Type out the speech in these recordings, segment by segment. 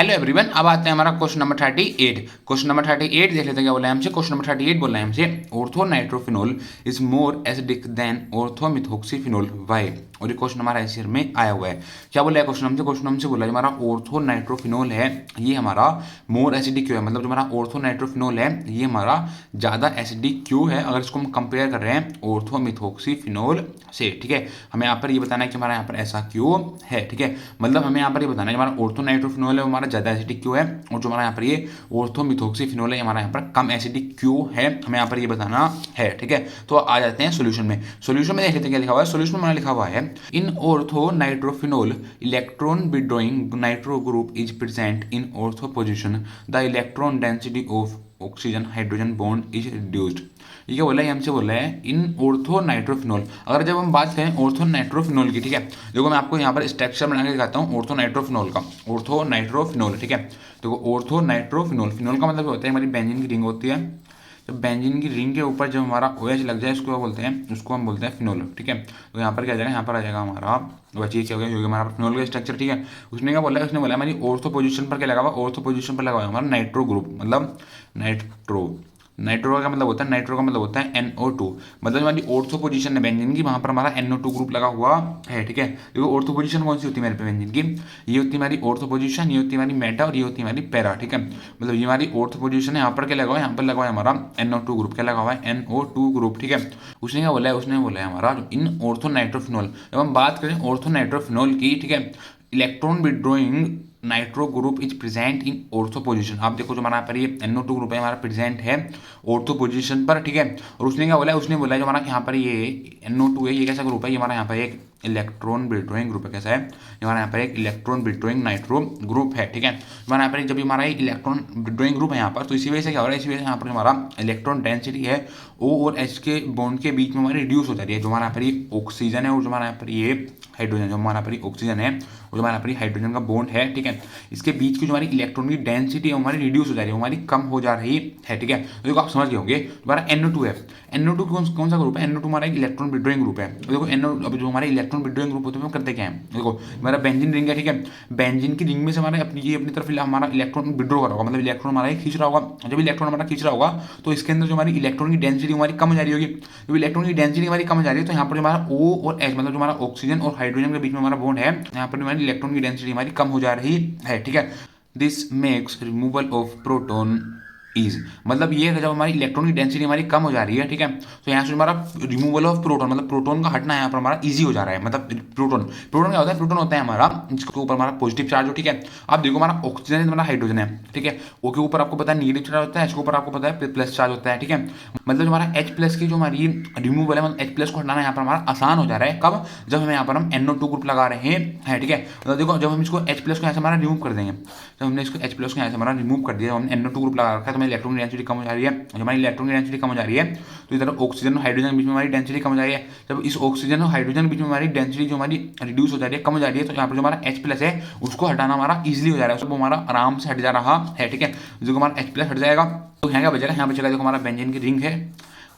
Hello everyone, अब आते हैं हमारा क्वेश्चन नंबर 38। क्वेश्चन नंबर 38 देख लेते हैं क्या बोला है हमसे। क्वेश्चन नंबर 38 बोल रहा है हमसे, ortho nitrophenol is more acidic than orthomethoxyphenol, why. और ये क्वेश्चन हमारा आंसर में आया हुआ है। क्या बोला है क्वेश्चन हमसे बोला है हमारा ऑर्थो नाइट्रोफिनोल है ये हमारा मोर एसिडिक क्यों है, मतलब जो हमारा ऑर्थो नाइट्रोफिनोल है ये हमारा ज़्यादा एसिडिक क्यों है अगर इसको हम कंपेयर कर रहे हैं ऑर्थोमिथोक्सीफिनोल से। ठीक है, हमें यहाँ पर ये बताना है कि हमारा यहाँ पर ऐसा क्यों है। ठीक है, मतलब हमें यहाँ पर ये बताना है कि हमारा ऑर्थो नाइट्रोफिनोल है हमारा ज़्यादा एसिडिक क्यों है, और जो हमारा यहाँ पर ये ऑर्थोमिथोक्सीफिनोल है हमारा यहाँ पर कम एसिडिक क्यों है, हमें यहाँ पर ये बताना है। ठीक है, तो आ जाते हैं सोल्यूशन में। सोल्यूशन में देख लेते हैं क्या लिखा हुआ है। सोल्यूशन में हमारा लिखा हुआ है, in ortho nitrophenol electron withdrawing nitro group is present in ortho position, the electron density of oxygen hydrogen bond is reduced. ये क्या बोला है, हमसे बोला है इन ऑर्थो नाइट्रोफिनोल। अगर जब हम बात करें ऑर्थो नाइट्रोफिनोल की, ठीक है, देखो मैं आपको यहाँ पर स्ट्रक्चर बना के दिखाता हूँ ऑर्थो नाइट्रोफिनोल का। ऑर्थो नाइट्रोफिनोल, ठीक है, देखो ऑर्थो नाइट्रोफिनोल, फिनोल का मतलब होता है हमारी बेंजीन की रिंग होती है। जब बेंजीन की रिंग के ऊपर जब हमारा OH लग जाए उसको बोलते हैं, उसको हम बोलते हैं फिनोल। ठीक है, तो यहाँ पर क्या आ जाएगा, यहाँ पर आ जाएगा हमारा बची क्या हो गया, हमारा फिनोल का स्ट्रक्चर। ठीक है, उसने क्या बोला है, उसने बोला हमारी ऑर्थो पोजीशन पर क्या लगा हुआ, ऑर्थो पोजीशन पर लगा हुआ है हमारा नाइट्रो ग्रुप, मतलब नाइट्रो का मतलब होता है, नाइट्रो का मतलब होता है NO2, मतलब हमारी ऑर्थो पोजीशन है बेंजीन की, वहां पर हमारा NO2 ग्रुप लगा हुआ है। ठीक है, देखो ऑर्थो पोजीशन कौन सी होती है मेरे पे बेंजीन की, ये होती है हमारी ऑर्थो पोजीशन, ये होती है हमारी मेटा और ये होती है हमारी पैरा। ठीक है, मतलब ये हमारी ऑर्थो पोजीशन है, यहाँ पर क्या लगा हुआ है, यहाँ पर लगा हुआ है हमारा NO2 ग्रुप, क्या लगा हुआ है, NO2 ग्रुप। ठीक है, उसने क्या बोला है, उसने बोला है हमारा इन ऑर्थो नाइट्रोफिनोल, जब हम बात करें ऑर्थो नाइट्रोफिनोल की, ठीक है, electron withdrawing nitro group is present in ortho position. आप देखो जो हमारा पर ये NO2 ग्रुप है हमारा प्रेजेंट है ऑर्थो पोजीशन पर। ठीक है, और उसने क्या बोला है, उसने बोला है जो हमारा यहाँ पर ये NO2 है ये कैसा ग्रुप है, ये हमारा यहाँ पर एक इलेक्ट्रॉन विड्रॉइंग ग्रुप है। कैसा है, हमारा यहाँ पर एक इलेक्ट्रॉन विड्रॉइंग नाइट्रो ग्रुप है। ठीक है, हमारा यहाँ पर जब हमारा एक इलेक्ट्रॉन विड्रॉइंग ग्रुप है यहाँ पर, तो इसी वजह से क्या हो रहा है, इसी वजह से यहाँ पर हमारा इलेक्ट्रॉन डेंसिटी है O और H के बॉन्ड के बीच में हमारी रिड्यूस हो जा रही है। जो हमारा यहाँ पर ये ऑक्सीजन है और जो हमारा यहाँ पर ये हाइड्रोजन, जो हमारा पर ऑक्सीजन है और जो हमारा पर हाइड्रोजन का बॉन्ड है, ठीक है, इसके बीच की जो हमारी इलेक्ट्रॉन की डेंसिटी है हमारी रिड्यूस हो जा रही है, हमारी कम हो जा रही है। ठीक है, तो देखो आप समझ गए होंगे, हमारा NO2 है, NO2 कौन सा ग्रुप है, NO2 हमारा एक इलेक्ट्रॉन विड्रॉइंग ग्रुप है। तो देखो NO अब जो हमारे इलेक्ट्रॉन विड्रॉइंग ग्रुप होते हैं वो करते क्या है, देखो हमारा बेंजीन रिंग है। ठीक है, बेंजीन की रिंग में से हमारे अपनी तरफ हमारा इलेक्ट्रॉन विड्रॉ करा होगा, मतलब इलेक्ट्रॉन हमारा खींच रहा होगा। जब इलेक्ट्रॉन हमारा खींच रहा होगा तो इसके अंदर जो हमारी इलेक्ट्रॉन की डेंसिटी हमारी कम हो जा रही होगी। जब इलेक्ट्रॉन की डेंसिटी हमारी कम हो जा रही है तो यहाँ पर हमारा O और H, मतलब जो हमारा ऑक्सीजन और हाइड्रोजन के बीच में हमारा बॉन्ड है, यहाँ पर हमारी इलेक्ट्रॉन की डेंसिटी हमारी कम हो जा रही है। ठीक है, this makes removal of proton is, मतलब ये जब हमारी इलेक्ट्रॉन की डेंसिटी हमारी कम हो जा रही है, ठीक है, तो यहाँ से हमारा रिमूवल ऑफ प्रोटॉन, मतलब प्रोटॉन का हटना यहाँ पर हमारा इजी हो जा रहा है। मतलब प्रोटॉन क्या होता है, प्रोटॉन होता है हमारा जिसके ऊपर हमारा पॉजिटिव चार्ज हो। ठीक है, आप देखो हमारा ऑक्सीजन है, हमारा हाइड्रोजन है। ठीक है, O के ऊपर आपको पता है नेगेटिव चार्ज होता है, H के ऊपर आपको पता है प्लस चार्ज होता है। ठीक है, मतलब हमारा H प्लस की जो हमारी रिमूवल है, मतलब H प्लस को हटाना यहाँ पर हमारा आसान हो जा रहा है। कब, जब हम यहाँ पर हम NO2 ग्रुप लगा रहे हैं। ठीक है, मतलब देखो जब हम इसको H प्लस को यहाँ से हमारा रिमूव कर देंगे, जब हमने इसको H प्लस को यहाँ से हमारा रिमूव कर दिया, हमने NO2 ग्रुप लगा रखा है, तो हमारी इलेक्ट्रॉन डेंसिटी कम हो जा रही है। जब हमारी इलेक्ट्रॉन की डेंसिटी कम हो जा रही है तो इधर ऑक्सीजन और हाइड्रोजन के बीच में हमारी डेंसिटी कम हो जा रही है। जब इस ऑक्सीजन और हाइड्रोजन के बीच में हमारी डेंसिटी जो हमारी रिड्यूस हो जा रही है, कम हो जा रही है, तो यहाँ पर जो हमारा H प्लस है उसको हटाना हमारा इजिली हो जा रहा है, उसको हमारा आराम से हट जा रहा है। ठीक है, जो हमारा H प्लस हट जाएगा तो यहाँ क्या बचेगा, यहाँ बचेगा देखो हमारा बेंजीन की रिंग है,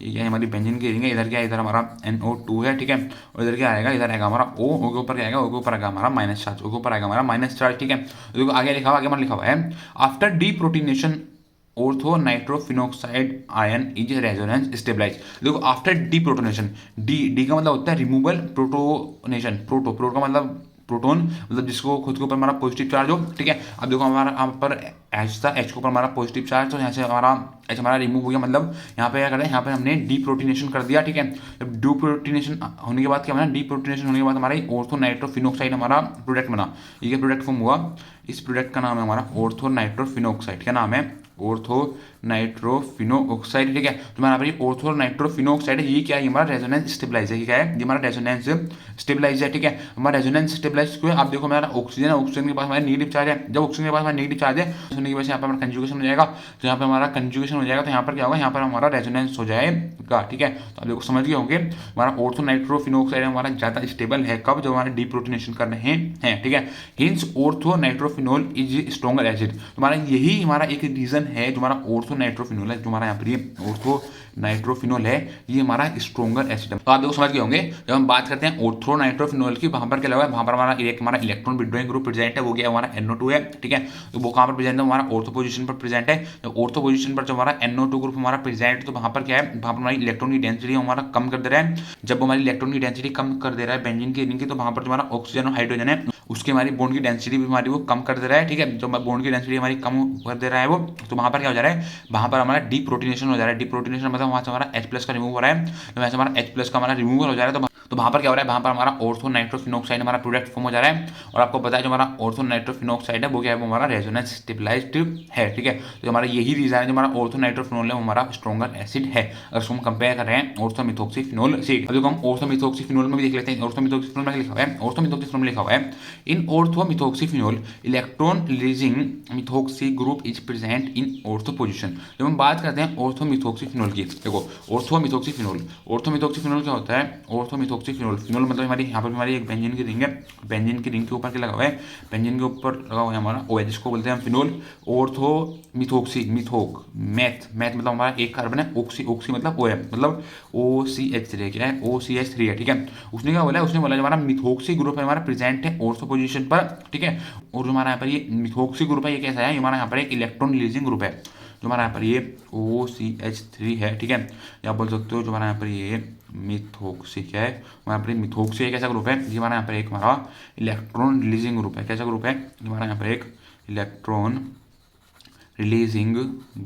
ये हमारी बेंजीन की रिंग है। इधर क्या है, इधर हमारा NO2 है। ठीक है, और इधर क्या आएगा, इधर आएगा हमारा O के ऊपर क्या आएगा, O के ऊपर आएगा हमारा माइनस चार्ज, O के ऊपर आएगा हमारा माइनस चार्ज। ठीक है, देखो आगे लिखा हुआ, आगे हमारा लिखा हुआ है, after deprotonation ortho nitrophenoxide ion is resonance stabilize. देखो आफ्टर डीप्रोटोनेशन, डी का मतलब होता है रिमूवल, प्रोटोनेशन, प्रोटो का मतलब प्रोटोन, मतलब जिसको खुद के ऊपर हमारा पॉजिटिव चार्ज हो। ठीक है, अब देखो हमारा यहाँ पर H था, H के ऊपर हमारा पॉजिटिव चार्ज, तो यहाँ से हमारा H हमारा रिमूव हो गया, मतलब यहाँ पे क्या करें, यहाँ पे हमने डीप्रोटीनेशन कर दिया। ठीक है, जब डीप्रोटीनेशन होने के बाद क्या बना, डीप्रोटीनेशन होने के बाद हमारा ऑर्थो नाइट्रोफिनोक्साइड हमारा प्रोडक्ट बना। ये प्रोडक्ट फॉर्म हुआ, इस प्रोडक्ट का नाम है हमारा ऑर्थो नाइट्रोफिनोक्साइड। क्या नाम है, ऑर्थो नाइट्रोफिनोक्साइड। ठीक है, तो हमारा ऑर्थो नाइट्रोफिनोक्साइड है, ये क्या है, हमारा रेजोनेंस स्टेबलाइज है। क्या है, ये हमारा रेजोनेंस स्टेबलाइज है। ठीक है, हमारा रेजोनेंस स्टेबलाइज क्यों है, आप देखो हमारा ऑक्सीजन है, ऑक्सीजन के पास हमारा नेगेटिव चार्ज है, जब ऑक्सीजन के पास हमारा नेगेटिव चार्ज है होने की वजह से यहाँ पर हमारा कंजुगेशन हो जाएगा, तो यहाँ पे हमारा कंजुगेशन प्रोटीनेशन हो जाएगा तो यहाँ पर क्या होगा, यहाँ पर हमारा रेजोनेंस हो जाएगा। ठीक है, तो आप देखो समझ गए होंगे हमारा ऑर्थो नाइट्रोफिनोक्साइड हमारा ज़्यादा स्टेबल है कब, जब हमारे डीप्रोटीनेशन कर रहे हैं। ठीक है, hints ortho nitrophenol is stronger acid. तुम्हारा यही हमारा एक रीजन है जो हमारा ऑर्थो नाइट्रोफिनोल है, जो हमारा यहाँ पर ये ऑर्थो नाइट्रोफिनोल है, ये हमारा स्ट्रॉन्गर एसिड है। तो आप देखो समझ गए होंगे जब हम बात करते हैं ऑर्थो नाइट्रोफिनोल की, वहां पर क्या लगा है, वहां पर हमारा इलेक्ट्रॉन विड्रॉइंग ग्रुप प्रेजेंट है, वो क्या है हमारा NO2 है। ठीक है, तो वो कहां पर प्रेजेंट है, हमारा ऑर्थो पोजीशन पर प्रेजेंट है। तो ऑर्थो पोजीशन पर जब हमारा NO2 ग्रुप हमारा प्रेजेंट है तो वहां पर क्या है, वहां पर हमारी इलेक्ट्रॉन की डेंसिटी हमारा कम कर दे रहा है। जब हमारी इलेक्ट्रॉन की डेंसिटी कम कर दे रहा है बेंजीन की रिंग की, तो वहां पर हमारा ऑक्सीजन और हाइड्रोजन है उसकी हमारी बॉन्ड की डेंसिटी भी हमारी वो कम कर दे रहा है। ठीक है, जब बॉन्ड की डेंसिटी हमारी कम कर दे रहा है वो, तो वहां पर क्या हो जा रहा है, वहां पर हमारा डीप्रोटीनेशन हो जा रहा है। डीप्रोटीनेशन मतलब वहां से हमारा H+ का रिमूव हो रहा है, तो वैसे हमारा H+ का हमारा रिमूवल हो जा रहा है। तो वहां पर क्या हो रहा है, वहां पर हमारा ऑर्थो नाइट्रोफिनोक्साइड हमारा प्रोडक्ट फॉर्म हो जा रहा है। और आपको पता है जो हमारा ऑर्थो नाइट्रोफिनोक्साइड है वो क्या है, वो हमारा रेजोनेंस स्टेबलाइज्ड है। ठीक है, तो हमारा यही रीजन है जो हमारा ऑर्थो नाइट्रोफिनोल है वो हमारा स्ट्रॉन्गर एसिड है, अगर उसको हम कंपेयर कर रहे हैं ऑर्थोमिथोक्सीफिनोल से। अब देखो हम ऑर्थोमिथोक्सीफिनोल में भी देख लेते हैं। ऑर्थोमिथोक्सीफिनोल में लिखा हुआ है, ऑर्थोमिथोक्सीफिनोल में लिखा हुआ है, in orthomethoxyphenol electron releasing methoxy group is present in ortho position. जब हम बात करते हैं ऑर्थोमिथोक्सीफिनोल की, देखो ऑर्थोमिथोक्सीफिनोल क्या होता है, ऑर्थोमिथोक्सीफिनोल फिनोल मतलब हमारी यहाँ पर हमारी एक बेंजीन की रिंग है, बेंजीन की रिंग के ऊपर क्या लगा हुआ है, बेंजीन के ऊपर लगा हुआ है हमारा OH, जिसको बोलते हैं हम फिनोल। ऑर्थोमिथोक्सी, मिथोक मैथ मतलब हमारा एक कार्बन है, ऑक्सी मतलब O है, मतलब OCH3 क्या है, OCH3 है। ठीक है, उसने क्या बोला है, उसने बोला हमारा मिथोक्सी ग्रुप है हमारा प्रेजेंट है ऑर्थो पोजीशन पर। ठीक है, और जो हमारा यहाँ पर ये मिथोक्सी ग्रुप है ये कैसा है, हमारा यहाँ पर एक इलेक्ट्रॉन रिलीजिंग ग्रुप है, जो हमारा यहाँ पर ये OCH3 है। ठीक है, या बोल सकते हो जो हमारा यहाँ पर ये मिथोक्सी क्या है, हमारा यहाँ पर मिथोक्सी एक ऐसा ग्रुप है, ये हमारा यहाँ पर एक हमारा इलेक्ट्रॉन रिलीजिंग ग्रुप है। कैसा ग्रुप है, हमारा यहाँ पर एक इलेक्ट्रॉन रिलीजिंग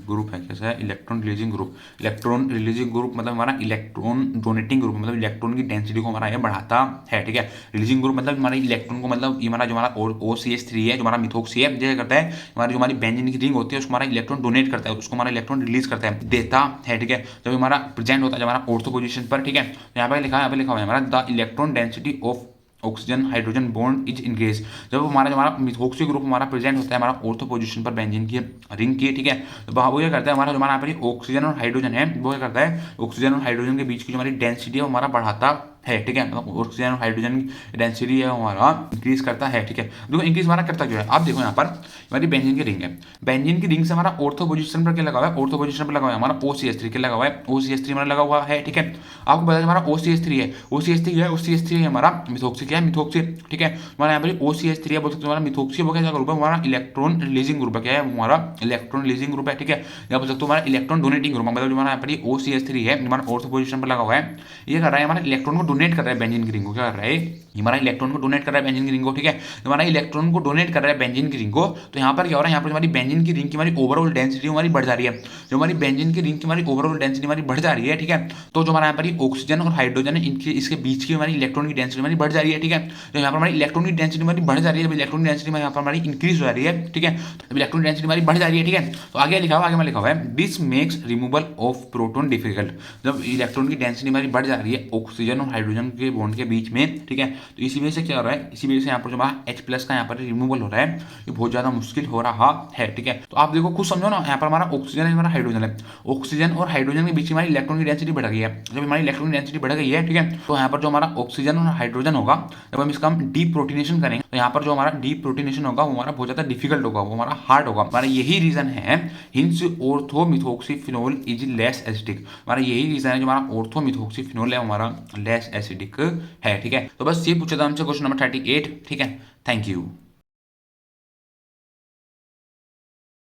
ग्रुप है। कैसा है, electron releasing group. Electron releasing group मतलब हमारा इलेक्ट्रॉन डोनेटिंग ग्रुप, मतलब इलेक्ट्रॉन की डेंसिटी को हमारा ये बढ़ाता है। ठीक है, रिलीजिंग ग्रुप मतलब हमारे इलेक्ट्रॉन को, मतलब ये हमारा जो हमारा OCH3 है, जो हमारा मिथोक्सी है, ये करता है हमारी जो हमारी बेंजीन की रिंग होती है उसको हमारा इलेक्ट्रॉन डोनेट करता है, उसको हमारा इलेक्ट्रॉन रिलीज करता है, देता है। ठीक है, जब हमारा प्रेजेंट होता है जब हमारा ऑर्थो पोजीशन पर। ठीक है, यहाँ पर लिखा हुआ है हमारा the electron density of oxygen hydrogen bond is increase. जब हमारा मिथोक्सी ग्रुप हमारा प्रेजेंट होता है हमारा ऑर्थो पोजीशन पर बेंजीन की रिंग की। ठीक है, तो वो क्या करता है, हमारा जो हमारा यहाँ पर ऑक्सीजन और हाइड्रोजन है वो क्या करता है, ऑक्सीजन और हाइड्रोजन के बीच की जो हमारी डेंसिटी है वो हमारा बढ़ाता है। ठीक है, मतलब ऑक्सीजन और हाइड्रोजन की डेंसिटी है हमारा इंक्रीज करता है। ठीक है, देखो इंक्रीज हमारा करता क्यों है, आप देखो यहाँ पर हमारी बेंजीन की रिंग है, बेंजीन की रिंग से हमारा ऑर्थो पोजीशन पर क्या लगा हुआ है, ऑर्थो पोजीशन पर लगा हुआ है हमारा OCH3 क्या लगा हुआ है, OCH3 हमारा लगा हुआ है। ठीक है, आपको पता है हमारा OCH3 है, OCH3 है हमारा मिथोक्सी क्या है, मिथोक्सी। ठीक है, हमारा यहाँ पर OCH3 है, बोल सकते हमारा मिथोक्सी वो क्या ग्रुप है, हमारा इलेक्ट्रॉन रिलीजिंग ग्रुप है। क्या है, हमारा इलेक्ट्रॉन रिलीजिंग ग्रुप है। ठीक है, या बोल सकते हो हमारा इलेक्ट्रॉन डोनेटिंग ग्रुप, मतलब हमारा यहाँ पर OCH3 है हमारा ऑर्थो पोजीशन पर लगा हुआ है, ये कर रहा है हमारा इलेक्ट्रॉन को डोनेट कर रहा है बेंजीन की रिंग को। क्या कर रहा है, हमारा इलेक्ट्रॉन को डोनेट कर रहा है बेंजीन की रिंग को। ठीक है, तो हमारा इलेक्ट्रॉन को डोनेट कर रहा है बेंजीन की रिंग को, तो यहाँ पर क्या हो रहा है, यहाँ पर हमारी बेंजीन की रिंग की हमारी ओवरऑल डेंसिटी हमारी बढ़ जा रही है। जो हमारी बेंजीन की रिंग की हमारी ओवरऑल डेंसिटी हमारी बढ़ जा रही है। ठीक है, तो जो हमारा यहाँ पर ऑक्सीजन और हाइड्रोजन है इनके इसके बीच की हमारी इलेक्ट्रॉन की डेंसिटी हमारी बढ़ जा रही है। ठीक है, तो यहाँ पर हमारी इलेक्ट्रॉन की डेंसिटी हमारी बढ़ जा रही है, इलेक्ट्रॉन की डेंसिटी यहाँ पर हमारी इंक्रीज हो जा रही है। ठीक है, तो इलेक्ट्रॉन डेंसिटी हमारी बढ़ जा रही है। ठीक है, तो आगे लिखा हुआ आगे में लिखा हुआ है this makes removal of proton difficult. जब इलेक्ट्रॉन की डेंसिटी हमारी बढ़ जा रही है ऑक्सीजन और हाइड्रोजन के बॉन्ड के बीच में। ठीक है, तो इसी वजह से क्या हो रहा है, इसी वजह से यहाँ पर जो हमारा H+ का यहाँ पर रिमूवल हो रहा है, ये बहुत ज्यादा मुश्किल हो रहा है। ठीक है, तो आप देखो खुद समझो ना, यहाँ पर हमारा ऑक्सीजन है हमारा हाइड्रोजन है, ऑक्सीजन और हाइड्रोजन के बीच में हमारी इलेक्ट्रॉन की डेंसिटी बढ़ गई है। जब हमारी इलेक्ट्रॉन की डेंसिटी बढ़ गई है, ठीक है, तो यहाँ पर जो हमारा ऑक्सीजन और हाइड्रोजन होगा, जब हम इसका हम डीप्रोटीनेशन करेंगे तो यहाँ पर जो हमारा डीप्रोटीनेशन होगा वो हमारा बहुत ज्यादा डिफिकल्ट होगा, वो हमारा हार्ड होगा। हमारा यही रीजन है हिंस ऑर्थोमिथोक्सीफिनोल इज लेस एसिडिक। हमारा यही रीजन है जो हमारा ऑर्थोमिथोक्सीफिनोल है हमारा लेस एसिडिक है। ठीक है, तो बस ये पूछा था हमसे क्वेश्चन नंबर 38। ठीक है, थैंक यू।